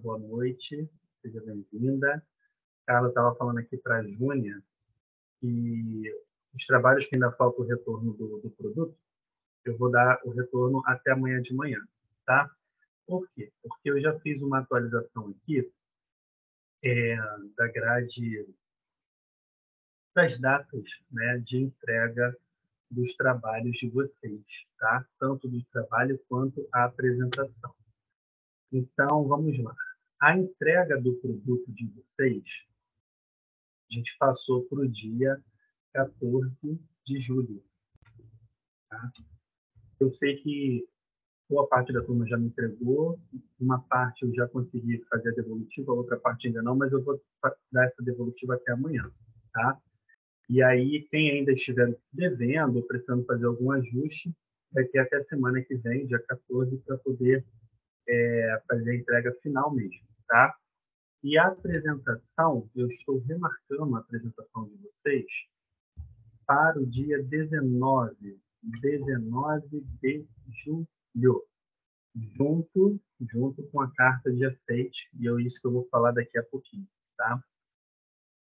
boa noite, seja bem-vinda. Carla estava falando aqui para a Júnia que os trabalhos que ainda falta o retorno do produto, eu vou dar o retorno até amanhã de manhã, tá? Por quê? Porque eu já fiz uma atualização aqui da grade das datas, né, de entrega dos trabalhos de vocês, tá? Tanto do trabalho quanto a apresentação. Então, vamos lá. A entrega do produto de vocês, a gente passou para o dia 14 de julho. Tá? Eu sei que boa parte da turma já me entregou, uma parte eu já consegui fazer a devolutiva, a outra parte ainda não, mas eu vou dar essa devolutiva até amanhã. Tá? E aí, quem ainda estiver devendo ou precisando fazer algum ajuste, vai ter até semana que vem, dia 14, para poder fazer a entrega final mesmo. Tá? E a apresentação, eu estou remarcando a apresentação de vocês para o dia 19 de julho, junto com a carta de aceite, e é isso que eu vou falar daqui a pouquinho, tá?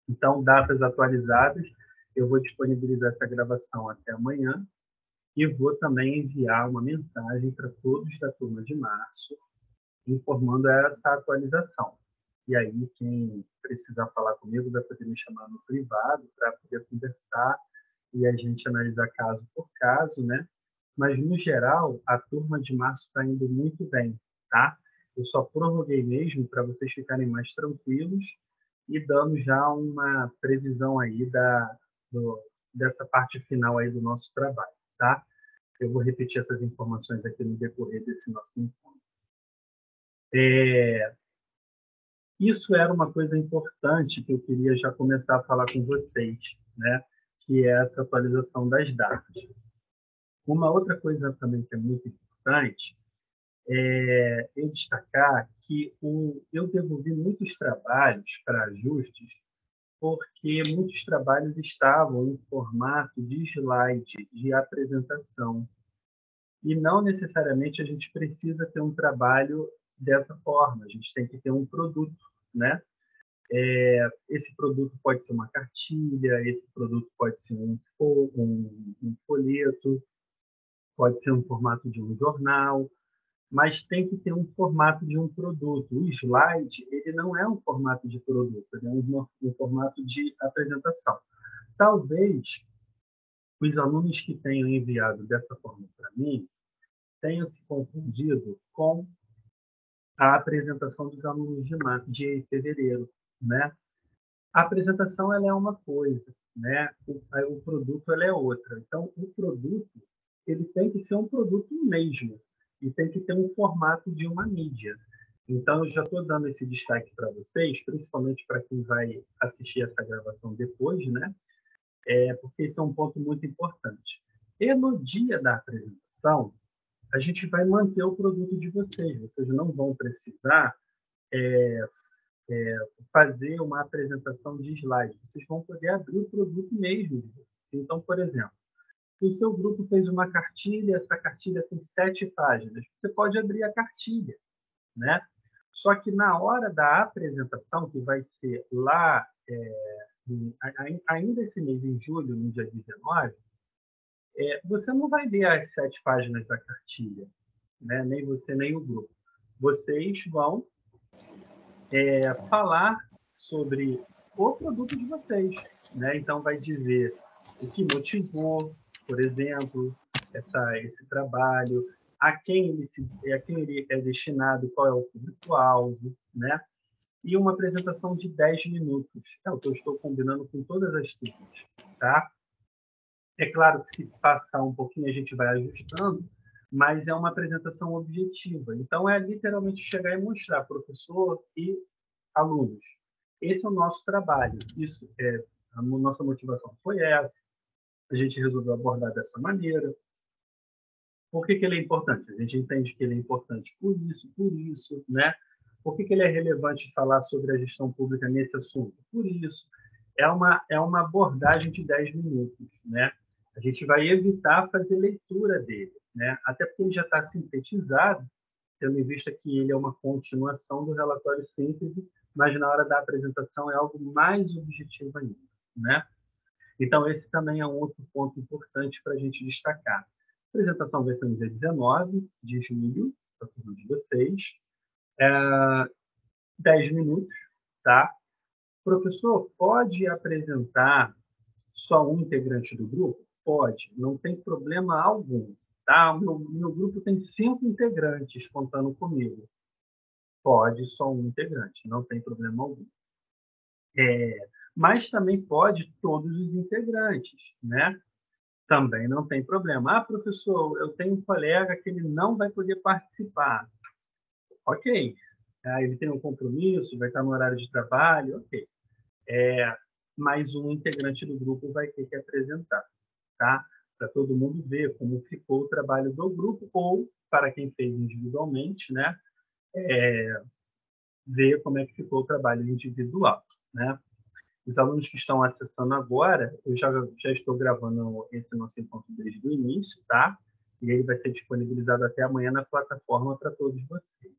Então, datas atualizadas, eu vou disponibilizar essa gravação até amanhã e vou também enviar uma mensagem para todos da turma de março, informando essa atualização. E aí, quem precisar falar comigo vai poder me chamar no privado para poder conversar e a gente analisar caso por caso, né? Mas, no geral, a turma de março está indo muito bem, tá? Eu só prorroguei mesmo para vocês ficarem mais tranquilos e dando já uma previsão aí dessa parte final aí do nosso trabalho, tá? Eu vou repetir essas informações aqui no decorrer desse nosso encontro. Isso era uma coisa importante que eu queria já começar a falar com vocês, né? Que é essa atualização das datas. Uma outra coisa também que é muito importante é eu destacar que eu devolvi muitos trabalhos para ajustes porque muitos trabalhos estavam em formato de slide, de apresentação. E não necessariamente a gente precisa ter um trabalho dessa forma, a gente tem que ter um produto, né? Esse produto pode ser uma cartilha, esse produto pode ser um folheto, pode ser um formato de um jornal, mas tem que ter um formato de um produto. O slide, ele não é um formato de produto, ele é um formato de apresentação. Talvez os alunos que tenham enviado dessa forma para mim tenham se confundido com a apresentação dos alunos de fevereiro, né? A apresentação ela é uma coisa, né? O produto ela é outra. Então, o produto ele tem que ser um produto mesmo e tem que ter um formato de uma mídia. Então, eu já estou dando esse destaque para vocês, principalmente para quem vai assistir essa gravação depois, né? Porque esse é um ponto muito importante. E no dia da apresentação, a gente vai manter o produto de vocês. Vocês não vão precisar fazer uma apresentação de slide. Vocês vão poder abrir o produto mesmo de vocês. Então, por exemplo, se o seu grupo fez uma cartilha, essa cartilha tem 7 páginas, você pode abrir a cartilha, né? Só que na hora da apresentação, que vai ser lá, ainda esse mês, em julho, no dia 19, você não vai ler as 7 páginas da cartilha, né? Nem você, nem o grupo. Vocês vão falar sobre o produto de vocês, né? Então, vai dizer o que motivou, por exemplo, esse trabalho, a quem ele é destinado, qual é o público-alvo, né? E uma apresentação de 10 minutos. É o que eu estou combinando com todas as turmas, tá? É claro que se passar um pouquinho a gente vai ajustando, mas é uma apresentação objetiva. Então, é literalmente chegar e mostrar professor e alunos. Esse é o nosso trabalho. A nossa motivação foi essa. A gente resolveu abordar dessa maneira. Por que ele é importante? A gente entende que ele é importante por isso, né? Por que ele é relevante falar sobre a gestão pública nesse assunto? Por isso. É uma abordagem de 10 minutos, né? A gente vai evitar fazer leitura dele, né? Até porque ele já está sintetizado, tendo em vista que ele é uma continuação do relatório síntese, mas na hora da apresentação é algo mais objetivo ainda, né? Então, esse também é um outro ponto importante para a gente destacar. A apresentação vai ser no dia 19 de julho, para turma de vocês. 10 minutos, tá? Professor, pode apresentar só um integrante do grupo? Pode, não tem problema algum. Tá? O meu grupo tem 5 integrantes contando comigo. Pode só um integrante, não tem problema algum. Mas também pode todos os integrantes, né? Também não tem problema. Ah, professor, eu tenho um colega que ele não vai poder participar. Ok. Ele tem um compromisso, vai estar no horário de trabalho, ok. Mais um integrante do grupo vai ter que apresentar, tá? Para todo mundo ver como ficou o trabalho do grupo ou, para quem fez individualmente, né? Ver como é que ficou o trabalho individual, né? Os alunos que estão acessando agora, eu já estou gravando esse nosso encontro desde o início, tá? E ele vai ser disponibilizado até amanhã na plataforma para todos vocês.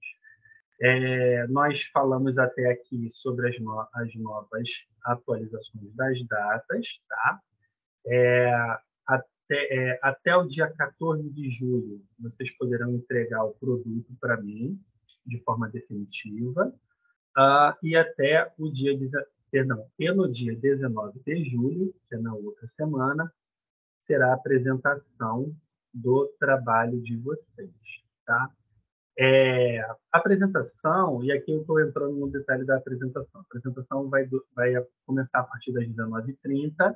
Nós falamos até aqui sobre as novas atualizações das datas, tá? Até o dia 14 de julho, vocês poderão entregar o produto para mim de forma definitiva. E até o dia, e no dia 19 de julho, que é na outra semana, será a apresentação do trabalho de vocês, tá? Apresentação, e aqui eu estou entrando no detalhe da apresentação. A apresentação vai começar a partir das 19h30,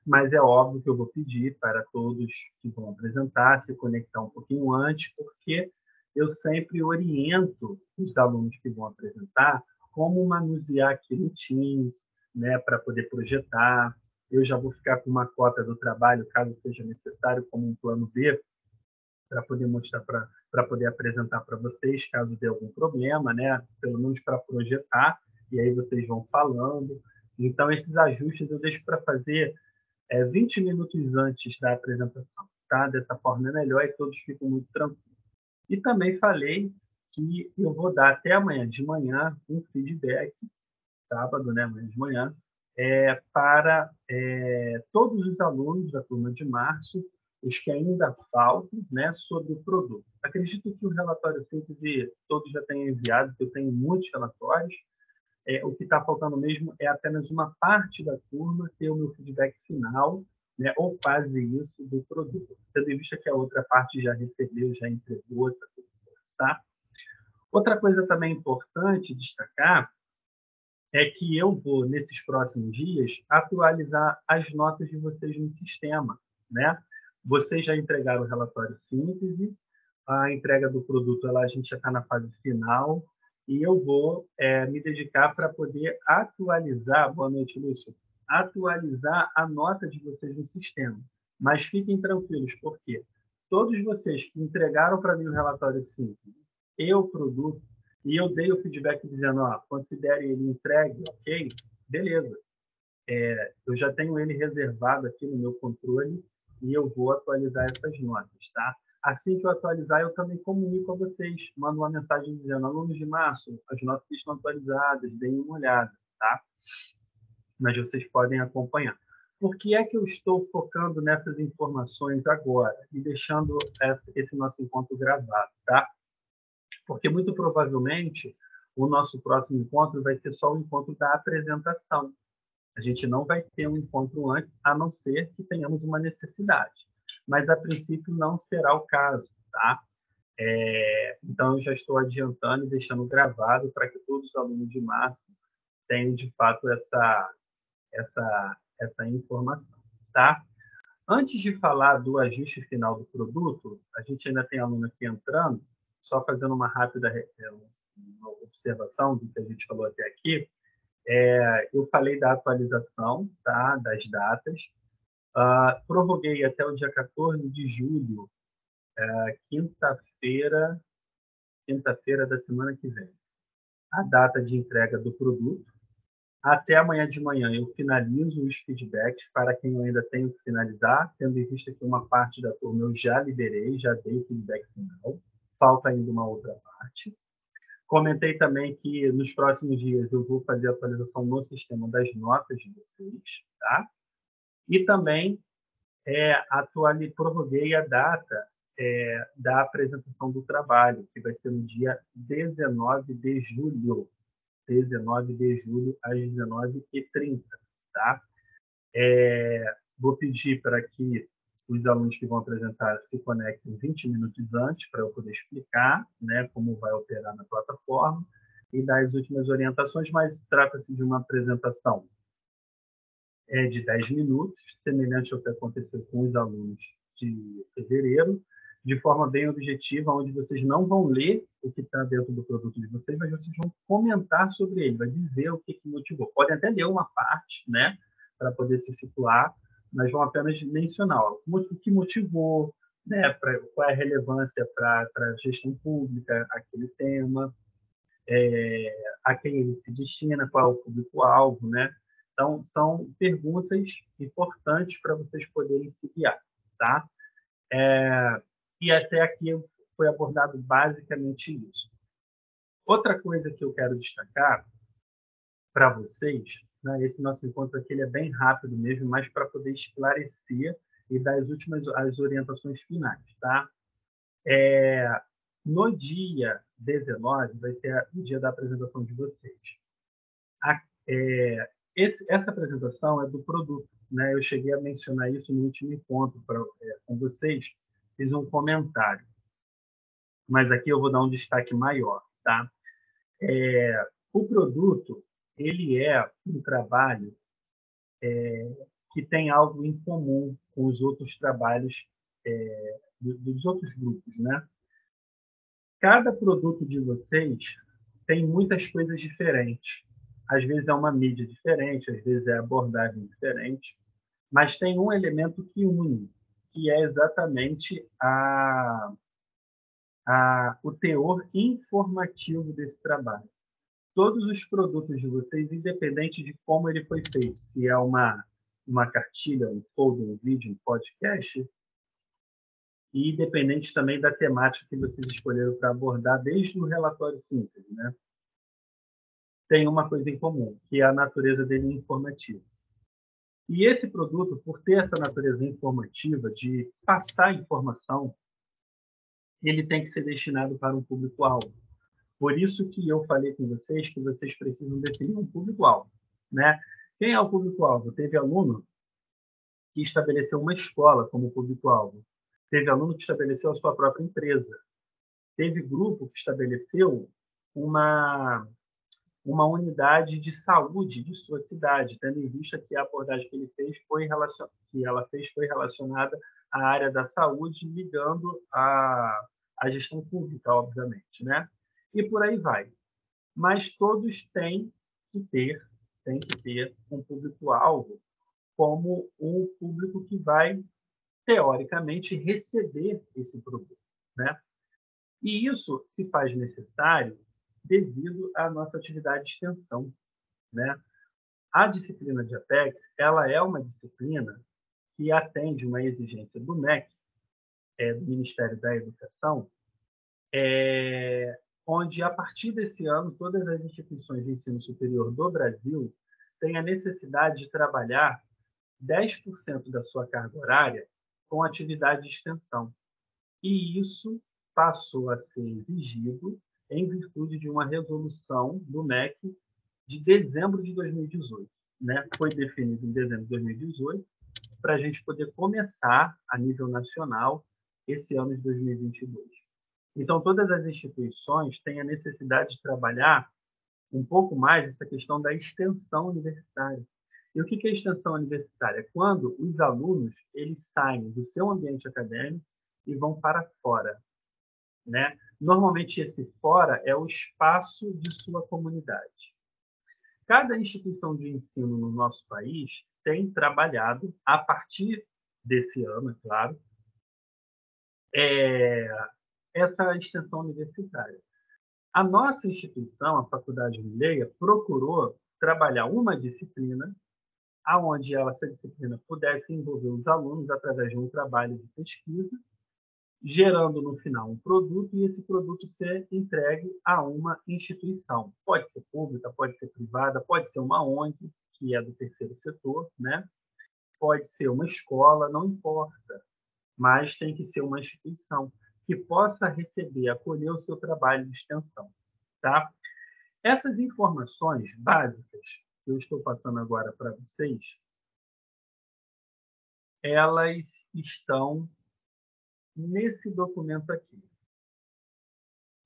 mas é óbvio que eu vou pedir para todos que vão apresentar se conectar um pouquinho antes, porque eu sempre oriento os alunos que vão apresentar como manusear aqui no Teams, né, para poder projetar. Eu já vou ficar com uma cópia do trabalho, caso seja necessário, como um plano B, para poder mostrar, para poder apresentar para vocês, caso dê algum problema, né? Pelo menos para projetar, e aí vocês vão falando. Então, esses ajustes eu deixo para fazer 20 minutos antes da apresentação, tá? Dessa forma é melhor e todos ficam muito tranquilos. E também falei que eu vou dar até amanhã de manhã um feedback, sábado, né, amanhã de manhã, para todos os alunos da turma de março, os que ainda faltam, né, sobre o produto. Acredito que o relatório síntese todos já tenham enviado, que eu tenho muitos relatórios. O que está faltando mesmo é apenas uma parte da turma ter o meu feedback final, né, ou quase isso, do produto. Tendo em vista que a outra parte já recebeu, já entregou, está tudo certo, tá? Outra coisa também importante destacar é que eu vou, nesses próximos dias, atualizar as notas de vocês no sistema, né? Vocês já entregaram o relatório síntese, a entrega do produto, a gente já está na fase final, e eu vou me dedicar para poder atualizar, boa noite, Lúcio, atualizar a nota de vocês no sistema. Mas fiquem tranquilos, porque todos vocês que entregaram para mim o relatório síntese e o produto, e eu dei o feedback dizendo, considere ele entregue, ok? Beleza. Eu já tenho ele reservado aqui no meu controle e eu vou atualizar essas notas, tá? Assim que eu atualizar, eu também comunico a vocês, mando uma mensagem dizendo, alunos de março, as notas estão atualizadas, deem uma olhada, tá? Mas vocês podem acompanhar. Por que é que eu estou focando nessas informações agora e deixando esse nosso encontro gravado, tá? Porque muito provavelmente o nosso próximo encontro vai ser só o encontro da apresentação. A gente não vai ter um encontro antes, a não ser que tenhamos uma necessidade. Mas, a princípio, não será o caso, tá? Então, eu já estou adiantando e deixando gravado para que todos os alunos de março tenham, de fato, essa informação, tá? Antes de falar do ajuste final do produto, a gente ainda tem aluno aqui entrando, só fazendo uma rápida uma observação do que a gente falou até aqui. Eu falei da atualização, tá, das datas. Prorroguei até o dia 14 de julho, quinta-feira da semana que vem, a data de entrega do produto. Até amanhã de manhã eu finalizo os feedbacks para quem eu ainda tenho que finalizar, tendo em vista que uma parte da turma eu já liberei, já dei o feedback final. Falta ainda uma outra parte. parte. Comentei também que nos próximos dias eu vou fazer a atualização no sistema das notas de vocês, tá? E também prorroguei a data da apresentação do trabalho, que vai ser no dia 19 de julho. 19 de julho, às 19h30, tá? Vou pedir para que os alunos que vão apresentar se conectem 20 minutos antes, para eu poder explicar, né, como vai operar na plataforma e dar as últimas orientações, mas trata-se de uma apresentação de 10 minutos, semelhante ao que aconteceu com os alunos de fevereiro, de forma bem objetiva, onde vocês não vão ler o que está dentro do produto de vocês, mas vocês vão comentar sobre ele, vai dizer o que motivou. Podem até ler uma parte, né, para poder se situar, mas vão apenas mencionar o que motivou, né, qual é a relevância para a gestão pública, aquele tema, a quem ele se destina, qual é o público-alvo, né? Então, são perguntas importantes para vocês poderem se guiar, tá? E até aqui foi abordado basicamente isso. Outra coisa que eu quero destacar para vocês, né, esse nosso encontro aqui ele é bem rápido mesmo, mas para poder esclarecer e dar as orientações finais, tá? No dia 19 vai ser o dia da apresentação de vocês. Essa apresentação é do produto, né? Eu cheguei a mencionar isso no último encontro com vocês, fiz um comentário, mas aqui eu vou dar um destaque maior, tá? O produto ele é um trabalho que tem algo em comum com os outros trabalhos dos outros grupos, né? Cada produto de vocês tem muitas coisas diferentes. Às vezes é uma mídia diferente, às vezes é abordagem diferente, mas tem um elemento que une, que é exatamente o teor informativo desse trabalho. Todos os produtos de vocês, independente de como ele foi feito, se é uma cartilha, um folder, um vídeo, um podcast, e independente também da temática que vocês escolheram para abordar, desde o relatório síntese, né? Tem uma coisa em comum, que é a natureza dele informativa. E esse produto, por ter essa natureza informativa, de passar informação, ele tem que ser destinado para um público-alvo. Por isso que eu falei com vocês que vocês precisam definir um público-alvo, né? Quem é o público-alvo? Teve aluno que estabeleceu uma escola como público-alvo. Teve aluno que estabeleceu a sua própria empresa. Teve grupo que estabeleceu uma unidade de saúde de sua cidade, tendo em vista que a abordagem que ela fez foi relacionada à área da saúde, ligando à gestão pública, obviamente, né? E por aí vai. Mas todos têm que ter um público-alvo como um público que vai, teoricamente, receber esse produto, né? E isso se faz necessário devido à nossa atividade de extensão, né? A disciplina de Apex, ela é uma disciplina que atende uma exigência do MEC, do Ministério da Educação, onde, a partir desse ano, todas as instituições de ensino superior do Brasil têm a necessidade de trabalhar 10% da sua carga horária com atividade de extensão. E isso passou a ser exigido em virtude de uma resolução do MEC de dezembro de 2018. Né? Foi definido em dezembro de 2018 para a gente poder começar, a nível nacional, esse ano de 2022. Então, todas as instituições têm a necessidade de trabalhar um pouco mais essa questão da extensão universitária. E o que é extensão universitária? Quando os alunos eles saem do seu ambiente acadêmico e vão para fora, né? Normalmente, esse fora é o espaço de sua comunidade. Cada instituição de ensino no nosso país tem trabalhado, a partir desse ano, é claro, essa extensão universitária. A nossa instituição, a Faculdade Mileia, procurou trabalhar uma disciplina aonde essa disciplina pudesse envolver os alunos através de um trabalho de pesquisa gerando no final um produto e esse produto ser entregue a uma instituição. Pode ser pública, pode ser privada, pode ser uma ONG, que é do terceiro setor, né? Pode ser uma escola, não importa, mas tem que ser uma instituição que possa receber, acolher o seu trabalho de extensão, tá? Essas informações básicas que eu estou passando agora para vocês, elas estão nesse documento aqui.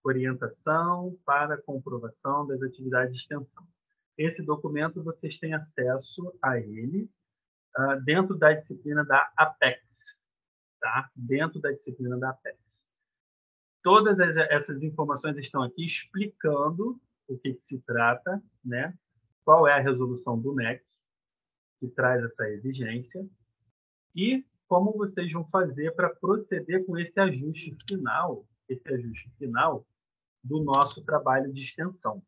Orientação para comprovação das atividades de extensão. Esse documento vocês têm acesso a ele dentro da disciplina da Apex, tá? Dentro da disciplina da Apex. Todas essas informações estão aqui explicando o que se trata, né? Qual é a resolução do MEC, que traz essa exigência, e como vocês vão fazer para proceder com esse ajuste final do nosso trabalho de extensão,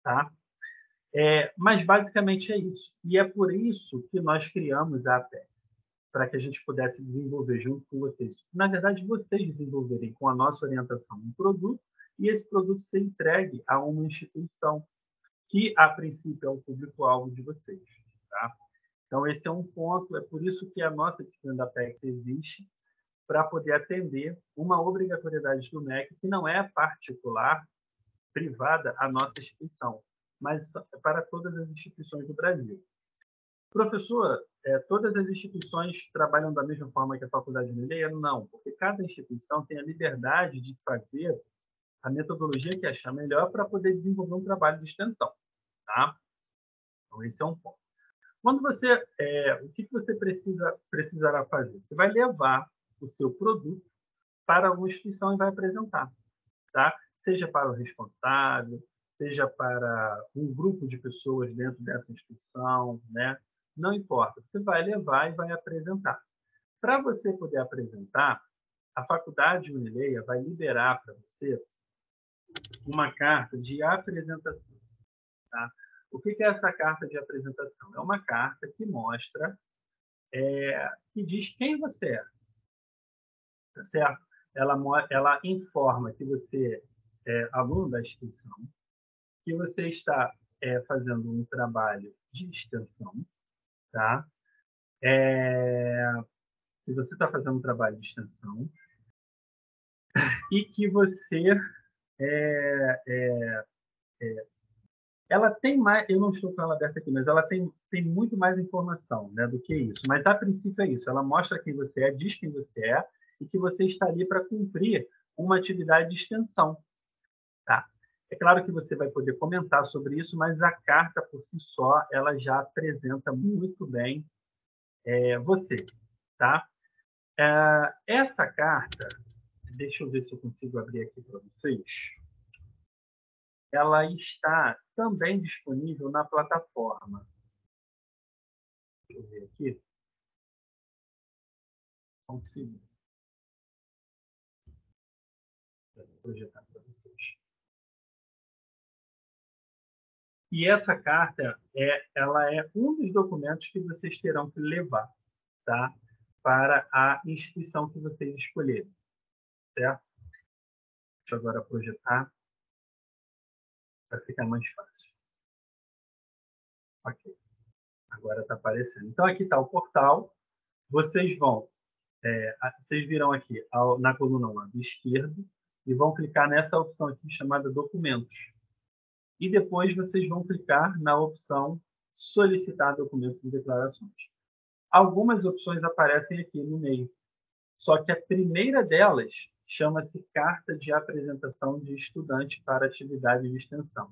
tá? Mas basicamente é isso. E é por isso que nós criamos a Apex, para que a gente pudesse desenvolver junto com vocês. Na verdade, vocês desenvolverem com a nossa orientação um produto e esse produto ser entregue a uma instituição que, a princípio, é o público-alvo de vocês, tá? Então, esse é um ponto, é por isso que a nossa disciplina da Apex existe, para poder atender uma obrigatoriedade do MEC, que não é particular, privada, à nossa instituição, mas para todas as instituições do Brasil. Professor, todas as instituições trabalham da mesma forma que a Faculdade Mineira? Não, porque cada instituição tem a liberdade de fazer a metodologia que achar melhor para poder desenvolver um trabalho de extensão, tá? Então, esse é um ponto. Quando você, o que você precisará fazer? Você vai levar o seu produto para uma instituição e vai apresentar, tá? Seja para o responsável, seja para um grupo de pessoas dentro dessa instituição, né? Não importa, você vai levar e vai apresentar. Para você poder apresentar, a Faculdade Unileia vai liberar para você uma carta de apresentação, tá? O que é essa carta de apresentação? É uma carta que mostra, que diz quem você é, tá certo? Ela informa que você é aluno da instituição, que você está fazendo um trabalho de extensão, tá? Que você está fazendo um trabalho de extensão e que você ela tem mais, eu não estou com ela aberta aqui, mas ela tem muito mais informação, né, do que isso. Mas a princípio é isso, ela mostra quem você é, diz quem você é e que você está ali para cumprir uma atividade de extensão, tá? É claro que você vai poder comentar sobre isso, mas a carta por si só ela já apresenta muito bem você, tá? Essa carta, deixa eu ver se eu consigo abrir aqui para vocês. Ela está também disponível na plataforma. Deixa eu ver aqui. Consigo projetar para vocês. E essa carta ela é um dos documentos que vocês terão que levar, tá? Para a instituição que vocês escolherem, certo? Deixa eu agora projetar para ficar mais fácil. Ok. Agora está aparecendo. Então, aqui está o portal. Vocês vocês virão aqui na coluna lado esquerdo e vão clicar nessa opção aqui chamada Documentos. E depois vocês vão clicar na opção Solicitar documentos e declarações. Algumas opções aparecem aqui no meio, só que a primeira delas chama-se Carta de Apresentação de Estudante para Atividade de Extensão.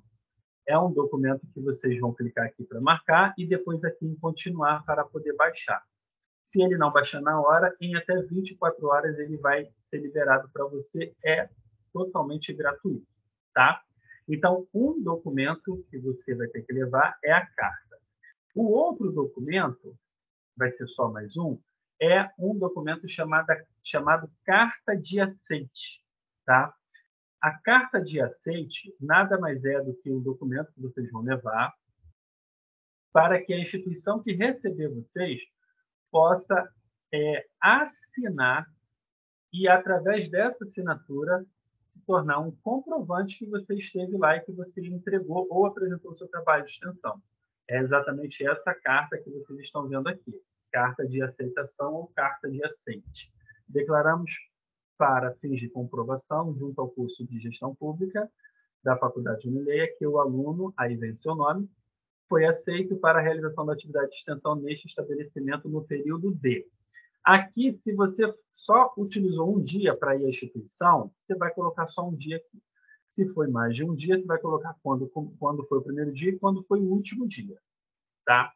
É um documento que vocês vão clicar aqui para marcar e depois aqui em Continuar para poder baixar. Se ele não baixar na hora, em até 24 horas ele vai ser liberado para você, é totalmente gratuito, tá? Então, um documento que você vai ter que levar é a carta. O outro documento, vai ser só mais um, é um documento chamado Carta de Aceite, tá? A carta de aceite nada mais é do que um documento que vocês vão levar para que a instituição que receber vocês possa assinar e, através dessa assinatura, se tornar um comprovante que você esteve lá e que você entregou ou apresentou o seu trabalho de extensão. É exatamente essa carta que vocês estão vendo aqui, carta de aceitação ou carta de aceite. Declaramos para fins de comprovação, junto ao curso de Gestão Pública da Faculdade Unileia, que o aluno, aí vem seu nome, foi aceito para a realização da atividade de extensão neste estabelecimento no período D. Aqui, se você só utilizou um dia para ir à instituição, você vai colocar só um dia aqui. Se foi mais de um dia, você vai colocar quando foi o primeiro dia e quando foi o último dia. Tá?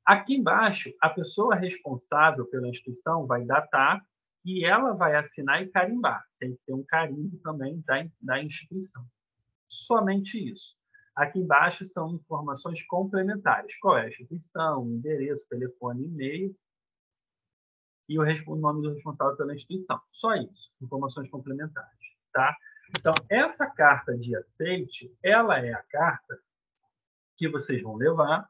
Aqui embaixo, a pessoa responsável pela instituição vai datar e ela vai assinar e carimbar. Tem que ter um carimbo também da instituição. Somente isso. Aqui embaixo são informações complementares. Qual é a instituição, o endereço, telefone, e-mail e o nome do responsável pela instituição. Só isso, informações complementares. Tá? Então, essa carta de aceite, ela é a carta que vocês vão levar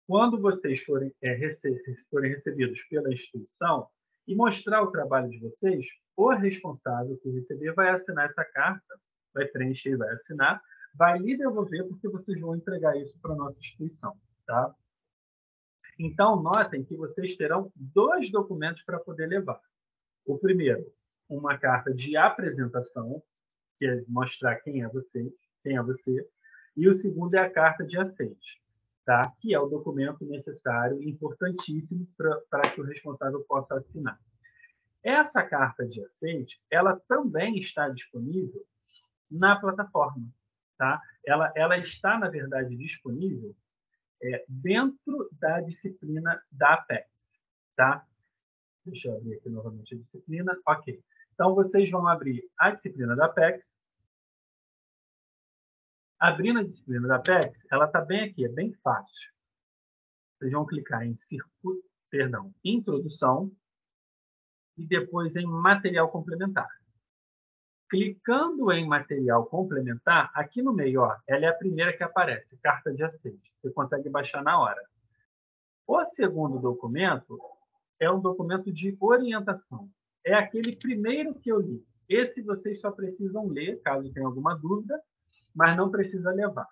quando vocês forem recebidos pela instituição e mostrar o trabalho de vocês, o responsável que receber vai assinar essa carta, vai preencher, vai assinar, vai lhe devolver porque vocês vão entregar isso para a nossa instituição. Tá? Então, notem que vocês terão 2 documentos para poder levar. O primeiro, uma carta de apresentação, que é mostrar quem é você, e o segundo é a carta de aceite, tá? Que é o documento necessário e importantíssimo para que o responsável possa assinar. Essa carta de aceite, ela também está disponível na plataforma, tá? Ela está, na verdade, disponível dentro da disciplina da Apex, tá? Deixa eu abrir aqui novamente a disciplina. Ok. Então, vocês vão abrir a disciplina da Apex. Abrindo a disciplina da Apex, ela está bem aqui, é bem fácil. Vocês vão clicar em Introdução e depois em Material Complementar. Clicando em Material Complementar, aqui no meio, ó, ela é a primeira que aparece, carta de aceite. Você consegue baixar na hora. O segundo documento é um documento de orientação. É aquele primeiro que eu li. Esse vocês só precisam ler, caso tenha alguma dúvida, mas não precisa levar.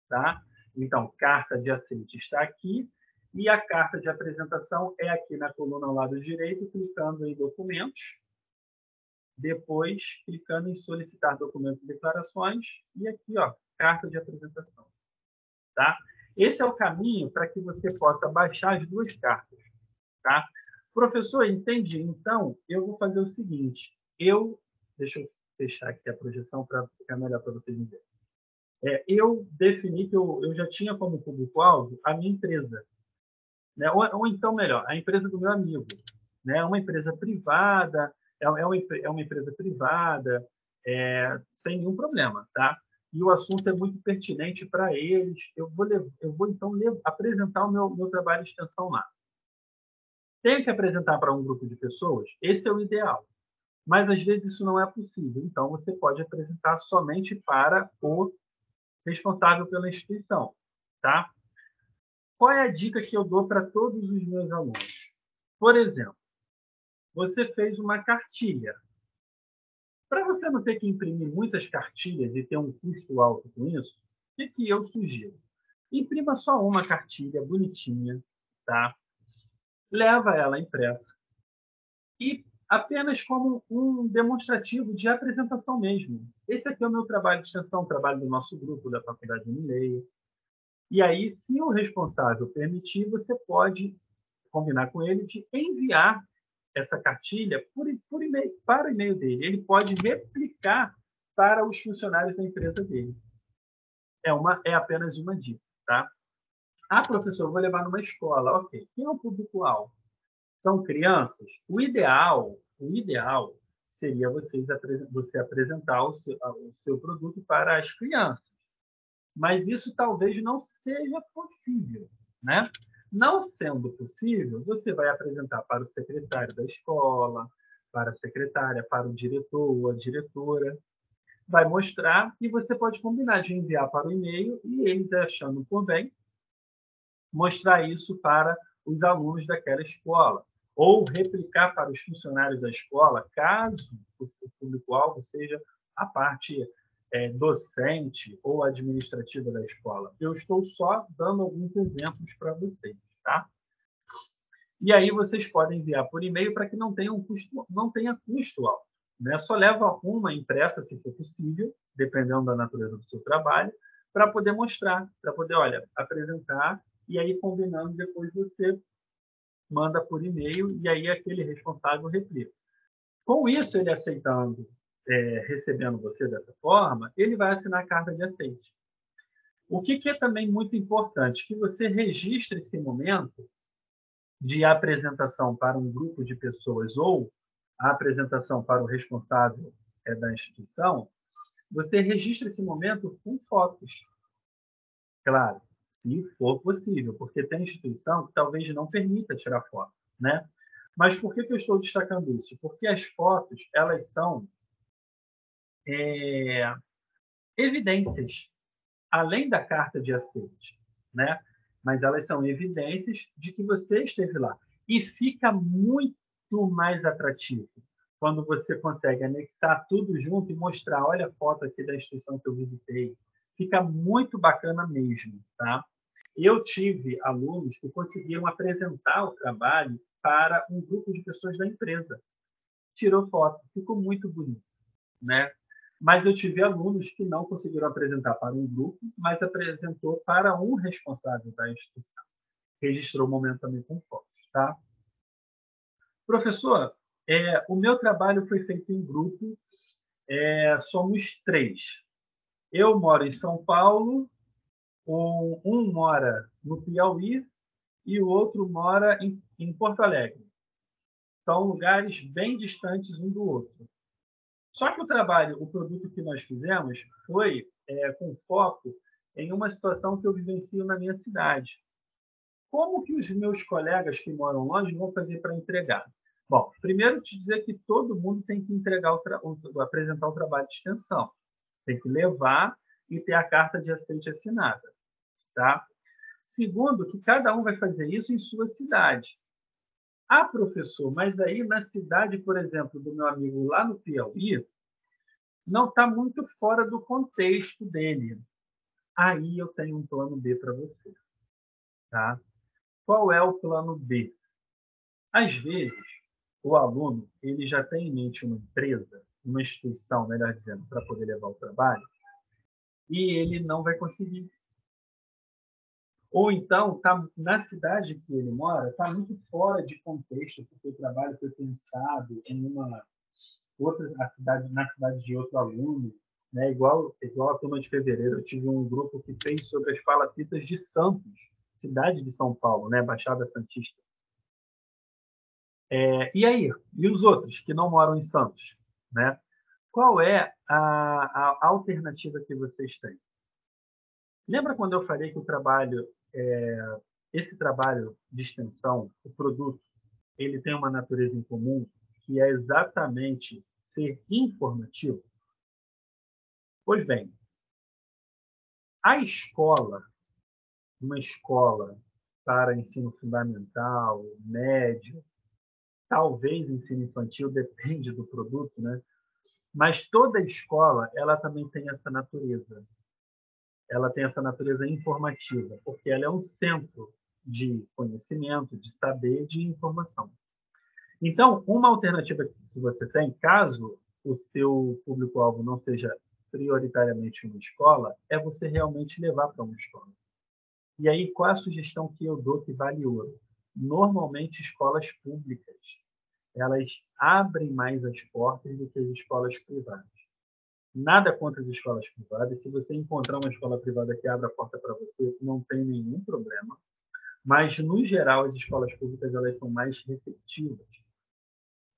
Tá? Então, carta de aceite está aqui e a carta de apresentação é aqui na coluna ao lado direito, clicando em documentos, depois clicando em solicitar documentos e declarações e aqui, ó, carta de apresentação. Tá? Esse é o caminho para que você possa baixar as 2 cartas. Tá? Professor, entendi. Então, eu vou fazer o seguinte. Deixa eu fechar aqui a projeção para ficar melhor para vocês verem. Eu defini que eu já tinha como público-alvo a minha empresa. Né? Ou então, melhor, a empresa do meu amigo. Né? Uma empresa privada, é uma empresa privada, sem nenhum problema. Tá? E o assunto é muito pertinente para eles. Eu vou então, apresentar o meu trabalho de extensão lá. Tenho que apresentar para um grupo de pessoas? Esse é o ideal. Mas, às vezes, isso não é possível. Então, você pode apresentar somente para o responsável pela instituição. Tá? Qual é a dica que eu dou para todos os meus alunos? Por exemplo, você fez uma cartilha. Para você não ter que imprimir muitas cartilhas e ter um custo alto com isso, o que eu sugiro? Imprima só uma cartilha bonitinha, tá? Leva ela impressa e apenas como um demonstrativo de apresentação mesmo. Esse aqui é o meu trabalho de extensão, o trabalho do nosso grupo da Faculdade Unileia. E aí, se o responsável permitir, você pode combinar com ele de enviar essa cartilha por e-mail, para o e-mail dele. Ele pode replicar para os funcionários da empresa dele. É apenas uma dica, tá? Ah, professor, eu vou levar numa escola. Ok. Quem é o público-alvo? São crianças? O ideal seria você apresentar o seu produto para as crianças. Mas isso talvez não seja possível, né? Não sendo possível, você vai apresentar para o secretário da escola, para a secretária, para o diretor ou a diretora, vai mostrar e você pode combinar de enviar para o e-mail e eles, achando por bem, mostrar isso para os alunos daquela escola ou replicar para os funcionários da escola, caso o seu público-alvo seja a parte docente ou administrativa da escola. Eu estou só dando alguns exemplos para vocês, tá? E aí vocês podem enviar por e-mail para que não tenha custo alto, né? Só leva uma impressa, se for possível, dependendo da natureza do seu trabalho, para poder mostrar, para poder, olha, apresentar, e aí combinando, depois você manda por e-mail, e aí aquele responsável replica. Com isso, ele aceitando, recebendo você dessa forma, ele vai assinar a carta de aceite. O que é também muito importante? Que você registre esse momento de apresentação para um grupo de pessoas ou a apresentação para o responsável da instituição, você registra esse momento com fotos. Claro, se for possível, porque tem instituição que talvez não permita tirar foto, né? Mas por que eu estou destacando isso? Porque as fotos, elas são evidências, além da carta de aceite, né? Mas elas são evidências de que você esteve lá. E fica muito mais atrativo quando você consegue anexar tudo junto e mostrar, olha a foto aqui da instituição que eu visitei. Fica muito bacana mesmo, tá? Eu tive alunos que conseguiram apresentar o trabalho para um grupo de pessoas da empresa. Tirou foto, ficou muito bonito, né? Mas eu tive alunos que não conseguiram apresentar para um grupo, mas apresentou para um responsável da instituição. Registrou o momento também com fotos, tá? Professor, o meu trabalho foi feito em grupo, somos 3. Eu moro em São Paulo, um mora no Piauí e o outro mora em Porto Alegre. São lugares bem distantes um do outro. Só que o produto que nós fizemos foi com foco em uma situação que eu vivencio na minha cidade. Como que os meus colegas que moram longe vão fazer para entregar? Bom, primeiro te dizer que todo mundo tem que apresentar o trabalho de extensão. Tem que levar e ter a carta de aceite assinada, tá? Segundo, que cada um vai fazer isso em sua cidade. Ah, professor, mas aí na cidade, por exemplo, do meu amigo lá no Piauí, não está muito fora do contexto dele. Aí eu tenho um plano B para você, tá? Qual é o plano B? Às vezes, o aluno ele já tem em mente uma empresa, uma instituição, melhor dizendo, para poder levar o trabalho, e ele não vai conseguir. Ou então, na cidade que ele mora, está muito fora de contexto, porque o trabalho foi pensado em na cidade de outro aluno, né? Igual a turma de fevereiro, eu tive um grupo que fez sobre as palafitas de Santos, cidade de São Paulo, né? Baixada Santista. E aí? E os outros que não moram em Santos, né? Qual é a alternativa que vocês têm? Lembra quando eu falei que esse trabalho de extensão, o produto, ele tem uma natureza em comum, que é exatamente ser informativo? Pois bem, a escola, uma escola para ensino fundamental, médio, talvez ensino infantil, depende do produto, né? Mas toda escola, ela também tem essa natureza. Ela tem essa natureza informativa, porque ela é um centro de conhecimento, de saber, de informação. Então, uma alternativa que você tem, caso o seu público-alvo não seja prioritariamente uma escola, é você realmente levar para uma escola. E aí, qual é a sugestão que eu dou que vale ouro? Normalmente, escolas públicas, elas abrem mais as portas do que as escolas privadas. Nada contra as escolas privadas. Se você encontrar uma escola privada que abra a porta para você, não tem nenhum problema. Mas, no geral, as escolas públicas elas são mais receptivas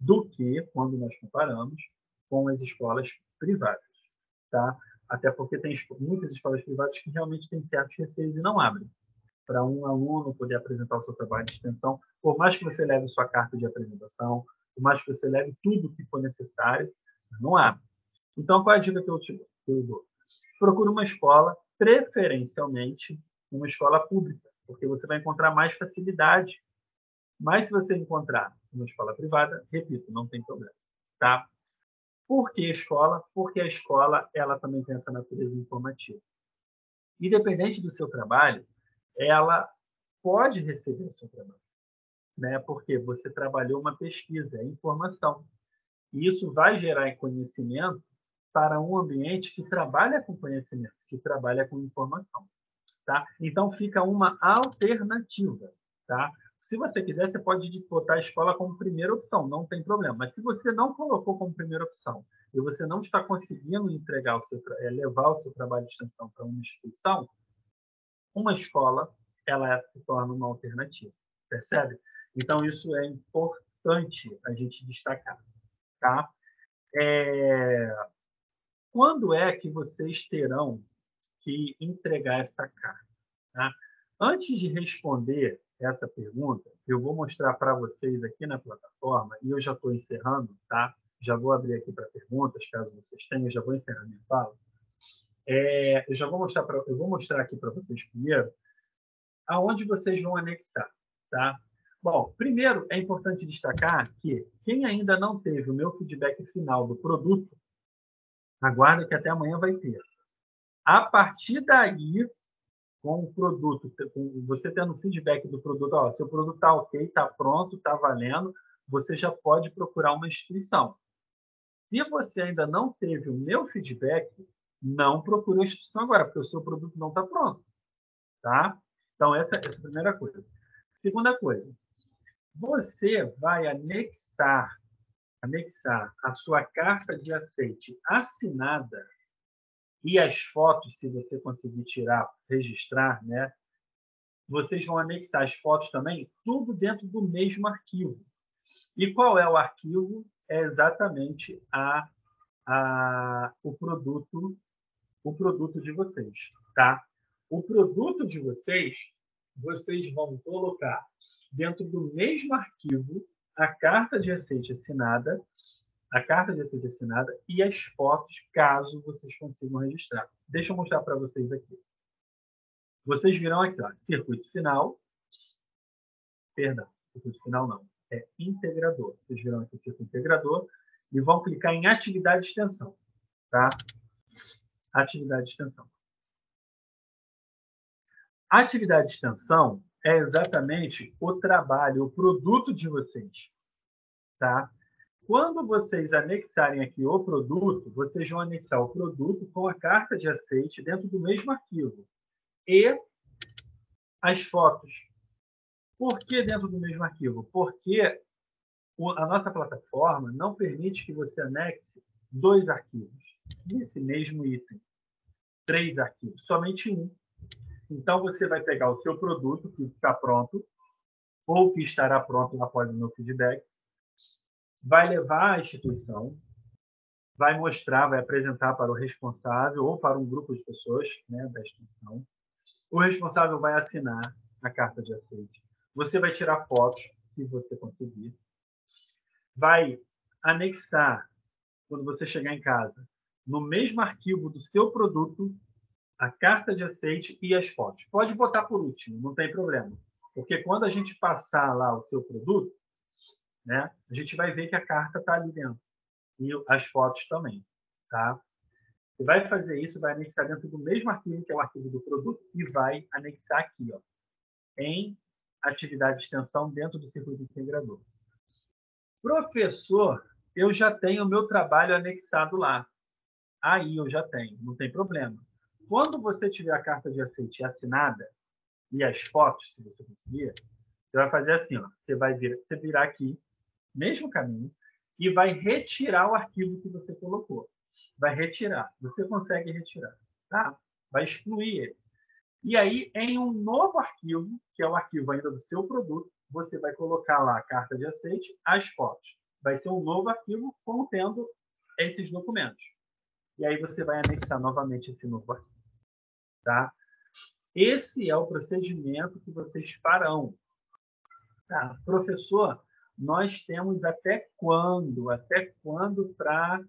do que quando nós comparamos com as escolas privadas, tá? Até porque tem muitas escolas privadas que realmente têm certos receios e não abrem para um aluno poder apresentar o seu trabalho de extensão, por mais que você leve sua carta de apresentação, por mais que você leve tudo o que for necessário, não abre. Então, qual é a dica que eu dou? Procure uma escola, preferencialmente uma escola pública, porque você vai encontrar mais facilidade. Mas se você encontrar uma escola privada, repito, não tem problema, tá? Por que escola? Porque a escola ela também tem essa natureza informativa. Independente do seu trabalho, ela pode receber o seu trabalho, né? Porque você trabalhou uma pesquisa, é informação. E isso vai gerar conhecimento para um ambiente que trabalha com conhecimento, que trabalha com informação, tá? Então fica uma alternativa, tá? Se você quiser, você pode botar a escola como primeira opção, não tem problema. Mas se você não colocou como primeira opção e você não está conseguindo entregar levar o seu trabalho de extensão para uma instituição, uma escola ela se torna uma alternativa, percebe? Então isso é importante a gente destacar, tá? Quando é que vocês terão que entregar essa carta? Tá? Antes de responder essa pergunta, eu vou mostrar para vocês aqui na plataforma, e eu já estou encerrando, tá? Já vou abrir aqui para perguntas, caso vocês tenham, eu já vou encerrar minha fala. Eu vou mostrar aqui para vocês primeiro aonde vocês vão anexar, tá? Bom, primeiro é importante destacar que quem ainda não teve o meu feedback final do produto, aguarda que até amanhã vai ter. A partir daí, com o produto, com você tendo feedback do produto, ó, seu produto está ok, está pronto, está valendo, você já pode procurar uma instituição. Se você ainda não teve o meu feedback, não procure a instituição agora, porque o seu produto não está pronto, tá? Então, essa é a primeira coisa. Segunda coisa, você vai anexar a sua carta de aceite assinada e as fotos, se você conseguir tirar, registrar, né? Vocês vão anexar as fotos também, tudo dentro do mesmo arquivo. E qual é o arquivo? É exatamente o produto de vocês, tá? O produto de vocês vão colocar dentro do mesmo arquivo a carta de aceite assinada, e as fotos, caso vocês consigam registrar. Deixa eu mostrar para vocês aqui. Vocês viram aqui, ó, circuito final. Perdão, circuito final não. É integrador. Vocês viram aqui circuito integrador e vão clicar em atividade de extensão, tá? Atividade de extensão. Atividade de extensão é exatamente o trabalho, o produto de vocês, tá? Quando vocês anexarem aqui o produto, vocês vão anexar o produto com a carta de aceite dentro do mesmo arquivo e as fotos. Por que dentro do mesmo arquivo? Porque a nossa plataforma não permite que você anexe 2 arquivos nesse mesmo item. 3 arquivos, somente um. Então, você vai pegar o seu produto que está pronto, ou que estará pronto após o meu feedback, vai levar à instituição, vai mostrar, vai apresentar para o responsável ou para um grupo de pessoas, né, da instituição. O responsável vai assinar a carta de aceite. Você vai tirar fotos, se você conseguir. Vai anexar, quando você chegar em casa, no mesmo arquivo do seu produto, a carta de aceite e as fotos. Pode botar por último, não tem problema. Porque quando a gente passar lá o seu produto, né, a gente vai ver que a carta está ali dentro. E as fotos também. Tá? Você vai fazer isso, vai anexar dentro do mesmo arquivo, que é o arquivo do produto, e vai anexar aqui, ó, em atividade de extensão dentro do circuito integrador. Professor, eu já tenho o meu trabalho anexado lá. Aí eu já tenho, não tem problema. Quando você tiver a carta de aceite assinada e as fotos, se você conseguir, você vai fazer assim, ó, você virar aqui, mesmo caminho, e vai retirar o arquivo que você colocou. Vai retirar. Você consegue retirar, tá? Vai excluir ele. E aí, em um novo arquivo, que é o arquivo ainda do seu produto, você vai colocar lá a carta de aceite, as fotos. Vai ser um novo arquivo contendo esses documentos. E aí você vai anexar novamente esse novo arquivo. Tá? Esse é o procedimento que vocês farão. Tá? Professor, nós temos até quando? Até quando para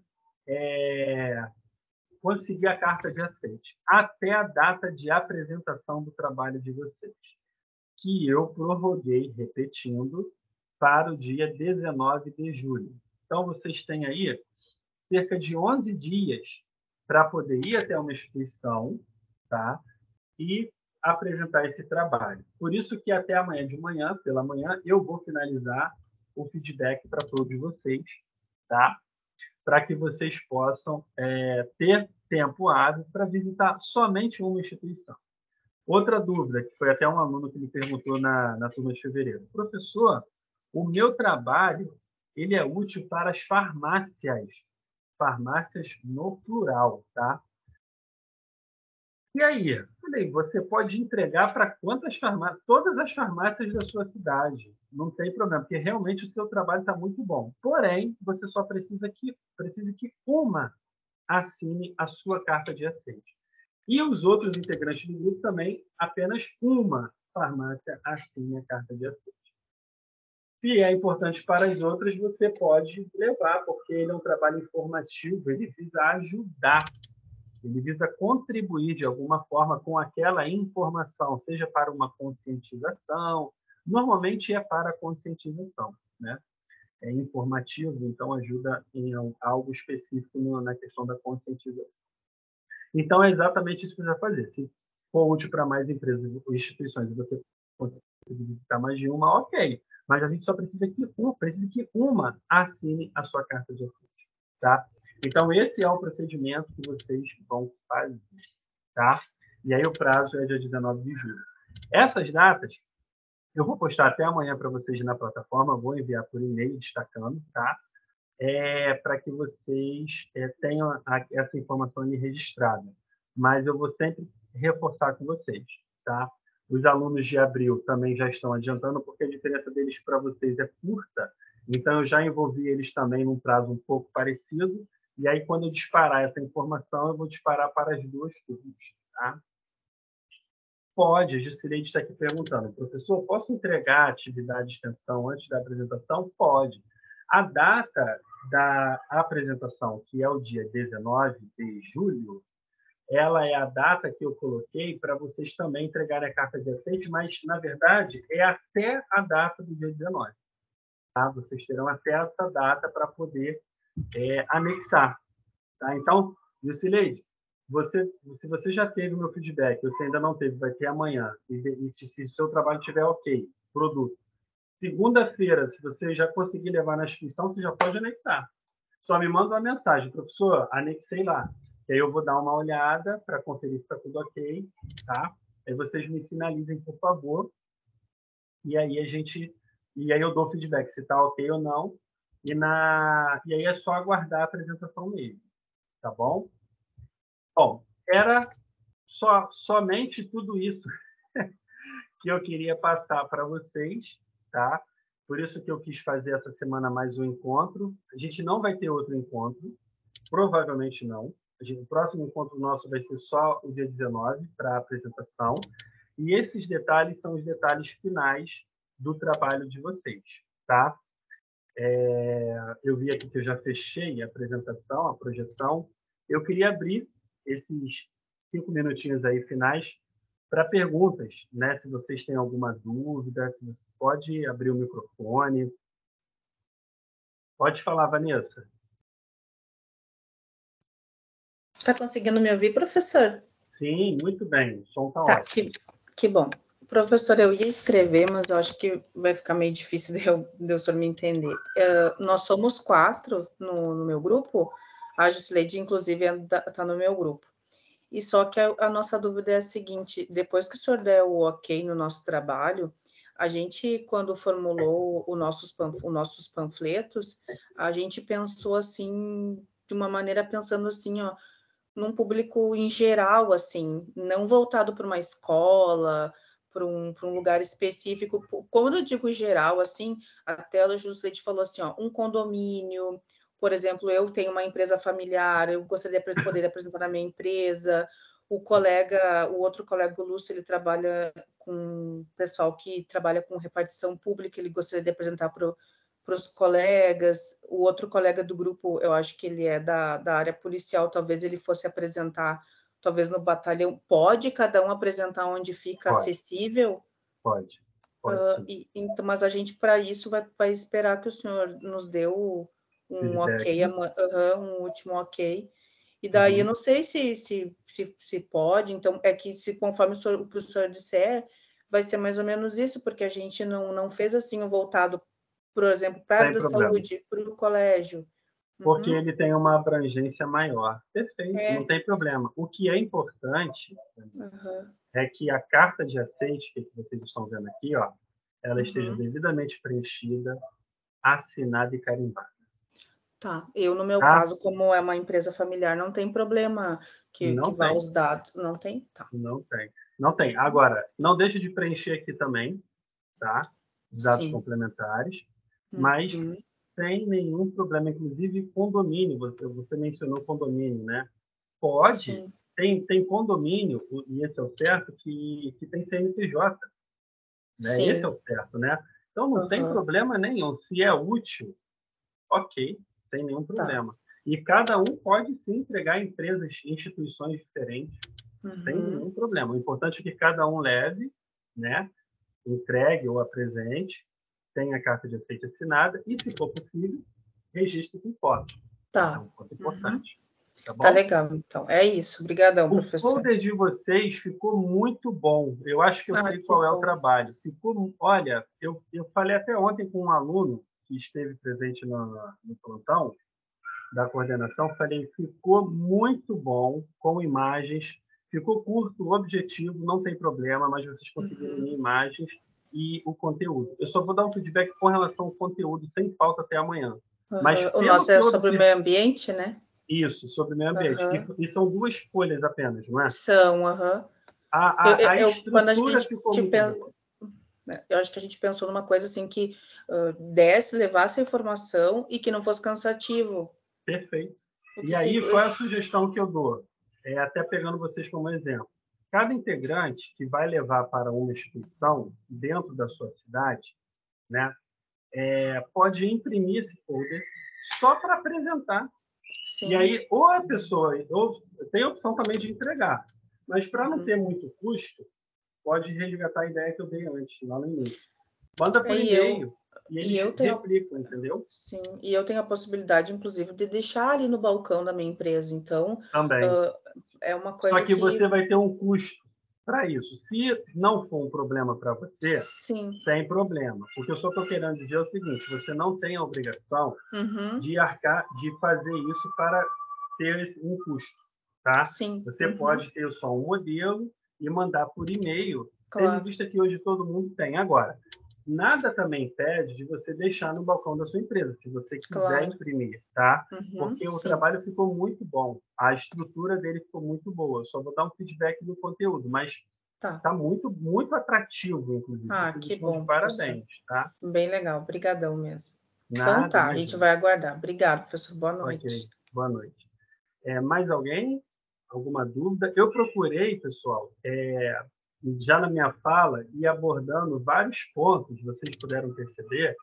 conseguir a carta de aceite? Até a data de apresentação do trabalho de vocês, que eu prorroguei, repetindo, para o dia 19 de julho. Então, vocês têm aí cerca de 11 dias para poder ir até uma instituição, tá? E apresentar esse trabalho. Por isso que até amanhã de manhã, pela manhã, eu vou finalizar o feedback para todos vocês, tá? Para que vocês possam ter tempo hábil para visitar somente uma instituição. Outra dúvida, que foi até um aluno que me perguntou na turma de fevereiro. Professor, o meu trabalho ele é útil para as farmácias no plural, tá? E aí? Falei, você pode entregar para quantas farmácias? Todas as farmácias da sua cidade. Não tem problema, porque realmente o seu trabalho está muito bom. Porém, você só precisa que uma assine a sua carta de aceite. E os outros integrantes do grupo também, apenas uma farmácia assine a carta de aceite. Se é importante para as outras, você pode levar, porque ele é um trabalho informativo, ele visa ajudar, ele visa contribuir de alguma forma com aquela informação, seja para uma conscientização, normalmente é para conscientização, né? É informativo, então ajuda em algo específico na questão da conscientização. Então, é exatamente isso que você vai fazer. Se for útil para mais empresas ou instituições e você conseguir visitar mais de uma, ok. Mas a gente só precisa que uma assine a sua carta de aceite, tá? Então, esse é o procedimento que vocês vão fazer, tá? E aí o prazo é dia 19 de julho. Essas datas, eu vou postar até amanhã para vocês na plataforma, vou enviar por e-mail destacando, tá? Para que vocês tenham essa informação ali registrada. Mas eu vou sempre reforçar com vocês, tá? Os alunos de abril também já estão adiantando, porque a diferença deles para vocês é curta, então eu já envolvi eles também num prazo um pouco parecido, e aí quando eu disparar essa informação, eu vou disparar para as duas turmas, tá? Pode, a Jusileide está aqui perguntando, professor, posso entregar a atividade de extensão antes da apresentação? Pode. A data da apresentação, que é o dia 19 de julho, ela é a data que eu coloquei para vocês também entregarem a carta de aceite, mas, na verdade, é até a data do dia 19. Tá? Vocês terão até essa data para poder anexar. Tá? Então, Jusileide, se você já teve o meu feedback, você ainda não teve, vai ter amanhã, e se o seu trabalho estiver ok, produto. Segunda-feira, se você já conseguir levar na inscrição, você já pode anexar. Só me manda uma mensagem, professor, anexei lá. E aí eu vou dar uma olhada para conferir se está tudo ok, tá? Aí vocês me sinalizem, por favor, e aí eu dou feedback se está ok ou não, e aí é só aguardar a apresentação mesmo, tá bom? Bom, era somente tudo isso que eu queria passar para vocês, tá? Por isso que eu quis fazer essa semana mais um encontro. A gente não vai ter outro encontro, provavelmente não. O próximo encontro nosso vai ser só o dia 19 para a apresentação. E esses detalhes são os detalhes finais do trabalho de vocês, tá? Eu vi aqui que eu já fechei a apresentação, a projeção. Eu queria abrir esses 5 minutinhos aí finais para perguntas, né? Se vocês têm alguma dúvida, se você pode abrir o microfone. Pode falar, Vanessa. Está conseguindo me ouvir, professor? Sim, muito bem. O som está Tá, ótimo. que bom. Professor, eu ia escrever, mas eu acho que vai ficar meio difícil de o senhor me entender. Nós somos 4 no meu grupo, a Jusileide, inclusive, está no meu grupo. E só que a nossa dúvida é a seguinte: depois que o senhor der o ok no nosso trabalho, a gente, quando formulou os nossos panfletos, a gente pensou assim, de uma maneira pensando assim, ó, num público em geral, assim, não voltado para uma escola, para um lugar específico. Quando eu digo geral, assim, até a Juscelite falou assim, ó, um condomínio, por exemplo, eu tenho uma empresa familiar, eu gostaria de poder apresentar na minha empresa. O outro colega, o Lúcio, ele trabalha com pessoal que trabalha com repartição pública, ele gostaria de apresentar para os colegas. O outro colega do grupo, eu acho que ele é da área policial, talvez ele fosse apresentar, talvez no batalhão. Pode cada um apresentar onde fica Pode. acessível? Pode. Pode sim. Então, mas a gente, para isso, vai esperar que o senhor nos dê um ok, Feedback. um último ok. E daí eu não sei se pode, então é que se conforme o que o senhor disser, vai ser mais ou menos isso, porque a gente não fez assim o voltado, por exemplo, para a área Sem da problema. saúde, para o colégio. Porque Uhum. ele tem uma abrangência maior. Perfeito, não É, tem problema. O que é importante aham, é que a carta de aceite, que vocês estão vendo aqui, ó, ela esteja uhum. devidamente preenchida, assinada e carimbada. Tá. Eu, no meu Tá? caso, como é uma empresa familiar, não tem problema que Não vá tem, os dados. Não tem? Tá. não tem. Não tem. Agora, não deixe de preencher aqui também, tá? Os dados Sim. complementares, mas Uhum. sem nenhum problema. Inclusive, condomínio, você mencionou condomínio, né? Pode, Sim, tem condomínio, e esse é o certo, que tem CNPJ, né? Esse é sim. o certo, né? Então, não tem Aham. problema nenhum. Se é útil, ok, sem nenhum Tá. problema. E cada um pode sim entregar em empresas, instituições diferentes, sem Uhum. nenhum problema. O importante é que cada um leve, né? Entregue ou apresente, tenha a carta de aceite assinada e, se for possível, registre com foto. É Tá. um ponto Uhum. importante. Tá Tá bom? legal, então. É isso. Obrigadão, O professor. folder de vocês ficou muito bom. Eu acho que eu Ah, sei que qual é o bom. trabalho. Ficou, olha, eu falei até ontem com um aluno que esteve presente no plantão da coordenação, falei, ficou muito bom, com imagens, ficou curto, objetivo, não tem problema, mas vocês conseguiram unir Uhum. imagens e o conteúdo. Eu só vou dar um feedback com relação ao conteúdo, sem falta até amanhã. Mas Aham. O pelo nosso que é eu sobre o observei, meio ambiente, né? isso, sobre o meio ambiente, Aham. e são 2 folhas apenas, não é? São, aham. A, a Quando a estrutura gente ficou muito boa. né, eu acho que a gente pensou numa coisa assim que desse, levasse a informação e que não fosse cansativo. Perfeito. E Porque se aí, qual é a esse. sugestão que eu dou? Até pegando vocês como exemplo. Cada integrante que vai levar para uma instituição dentro da sua cidade, né, pode imprimir esse folder só para apresentar. E Sim. aí, ou a pessoa, ou tem a opção também de entregar, mas para não Uhum. ter muito custo, pode resgatar a ideia que eu dei antes, lá no início. Manda por E eu, e-mail e e eles eu tenho. replicam, entendeu? Sim, e eu tenho a possibilidade, inclusive, de deixar ali no balcão da minha empresa. Então, Também. hã, é uma Só coisa que que você vai ter um custo para isso. Se não for um problema para você, sim. sem problema. O que eu só estou querendo dizer é o seguinte: você não tem a obrigação Uhum. de arcar, de fazer isso para ter um custo, tá? Sim. Você Uhum. pode ter só um modelo e mandar por e-mail, tendo em Claro, vista que hoje todo mundo tem. Agora, nada também impede de você deixar no balcão da sua empresa, se você quiser claro. imprimir, tá? Uhum. Porque o Sim. trabalho ficou muito bom, a estrutura dele ficou muito boa. Eu só vou dar um feedback do conteúdo, mas Tá. está muito, muito atrativo, inclusive. Ah, Vocês que estão de bom, professor. parabéns, tá? Bem legal. Obrigadão mesmo. Então Nada, tá, a gente imagina. vai aguardar. Obrigado, professor. Boa Ok, noite. boa noite. Mais alguém? Alguma dúvida? Eu procurei, pessoal, já na minha fala, ir abordando vários pontos, vocês puderam perceber,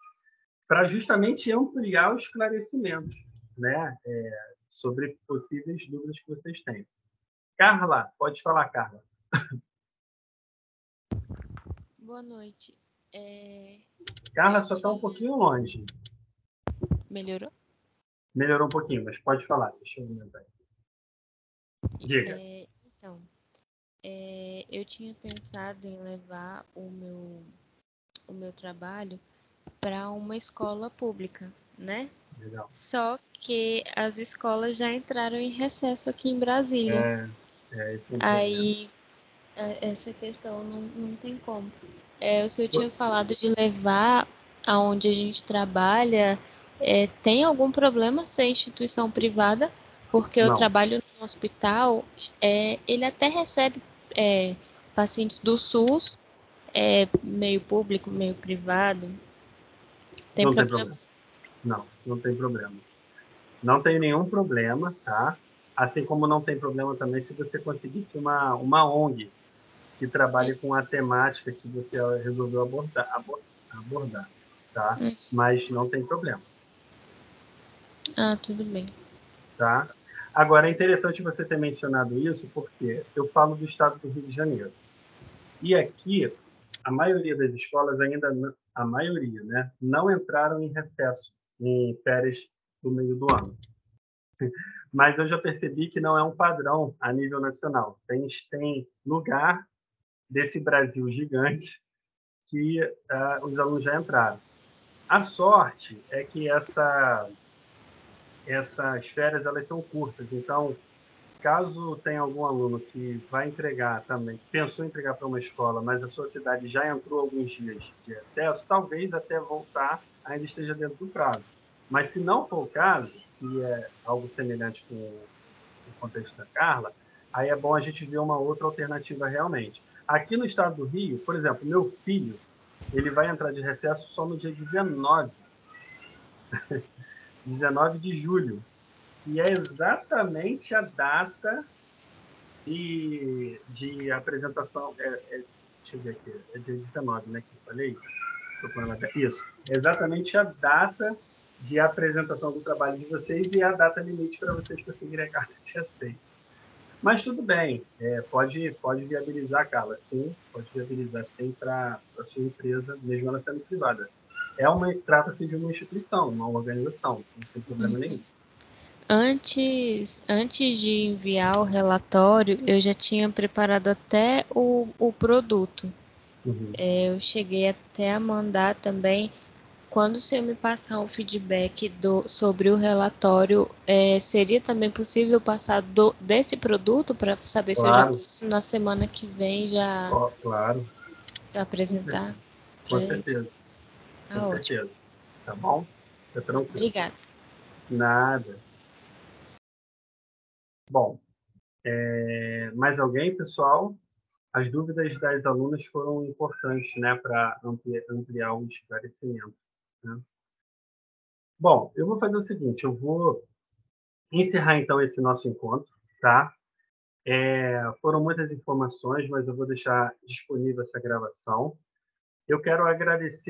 para justamente ampliar o esclarecimento, né, sobre possíveis dúvidas que vocês têm. Carla, pode falar, Carla. Boa noite. Carla Eu só está um tinha. pouquinho longe. Melhorou? Melhorou um pouquinho, mas pode falar. Deixa eu aumentar. Diga. Então, eu tinha pensado em levar o meu trabalho para uma escola pública, né? Legal. Só que as escolas já entraram em recesso aqui em Brasília. Esse é um problema. Aí, essa questão não tem como. O senhor tinha falado de levar aonde a gente trabalha. Tem algum problema ser instituição privada? Porque eu Não, trabalho no hospital, ele até recebe pacientes do SUS, meio público, meio privado. Tem não tem problema? problema. Não tem problema. Não tem nenhum problema, tá? Assim como não tem problema também se você conseguisse uma ONG que trabalhe com a temática que você resolveu abordar, tá? Mas não tem problema, Ah, tudo bem. tá? Agora, é interessante você ter mencionado isso, porque eu falo do estado do Rio de Janeiro. E aqui, a maioria das escolas ainda, a maioria, né, não entraram em recesso, em férias do meio do ano. Mas eu já percebi que não é um padrão a nível nacional. Tem lugar desse Brasil gigante que os alunos já entraram. A sorte é que essas férias elas são curtas, então, caso tenha algum aluno que vai entregar também, pensou em entregar para uma escola, mas a sua cidade já entrou alguns dias de recesso, talvez até voltar ainda esteja dentro do prazo. Mas se não for o caso, que é algo semelhante com o contexto da Carla, aí é bom a gente ver uma outra alternativa realmente. Aqui no estado do Rio, por exemplo, meu filho, ele vai entrar de recesso só no dia 19 de julho, e é exatamente a data de apresentação. Deixa eu ver aqui, é dia 19, né, que eu falei? Isso, é exatamente a data de apresentação do trabalho de vocês e a data limite para vocês conseguirem a carta de aceite. Mas tudo bem, pode viabilizar, Carla, sim, pode viabilizar sim para a sua empresa, mesmo ela sendo privada. Trata-se de uma instituição, uma organização, não tem problema nenhum. Antes de enviar o relatório, eu já tinha preparado até o produto. Uhum. Eu cheguei até a mandar também. Quando você me passar um feedback sobre o relatório, seria também possível passar desse produto para saber se eu já posso na semana que vem já claro. apresentar? Com certeza. Ah, Com ótimo. certeza. Tá bom? Tá tranquilo. Obrigada. Nada. Bom, mais alguém, pessoal? As dúvidas das alunas foram importantes, né, para ampliar o esclarecimento, né? Bom, eu vou fazer o seguinte, eu vou encerrar então esse nosso encontro, tá? Foram muitas informações, mas eu vou deixar disponível essa gravação. Eu quero agradecer